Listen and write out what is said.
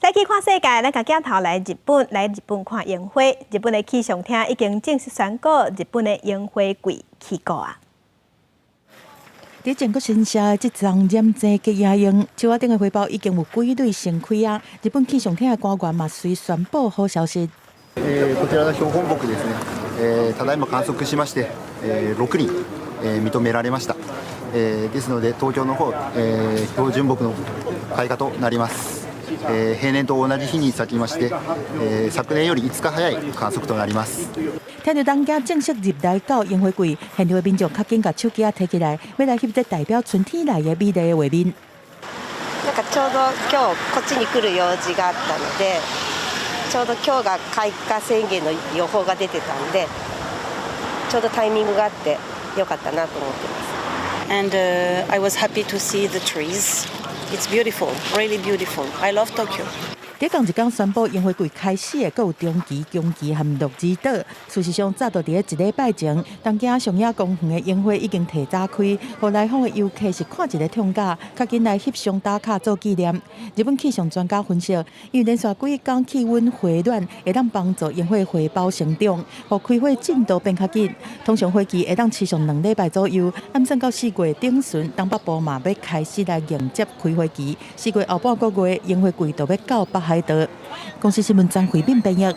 再去看世界，咱甲镜头来日本看樱花。日本的气象厅已经正式宣告，日本的樱花季起过啊！伫全国新社即场染井吉野樱树仔顶的花苞已经有几类盛开啊！日本气象厅的官员嘛随宣布好消息。こちらの標本木ですね。ただいま観測しまして、6人、認められました。ですので東京の方、標準木の開花となります。平年と同じ日に咲きまして、昨年より5日早い観測となります。听到当家正式入来到樱花季，现场的民众较紧把手机摕起来，要来翕这代表春天来的美丽的画面。なんかちょうど今日こっちに来る用事があったので、ちょうど今日が開花宣言の予報が出てたんで、ちょうどタイミングがあってよかったなと思ってます。And I was happy to see the trees. It's beautiful, really beautiful. I love Tokyo. 伫同一天宣布樱花季开始的，还有中崎、宫崎和鹿儿岛。事实上，早到伫一礼拜前，东京上野公园的樱花已经提早开，互来访的游客是看一个痛假，较紧来翕相打卡做纪念。日本气象专家分析，因为连续几天气温回暖，会当帮助樱花花苞成长，互开花进度变较紧。通常花期会当持续2礼拜左右，暗算到4月中旬，东北部嘛要开始来迎接开花期。4月后半个月，樱花季就要到北海道。公司新闻张慧敏编译。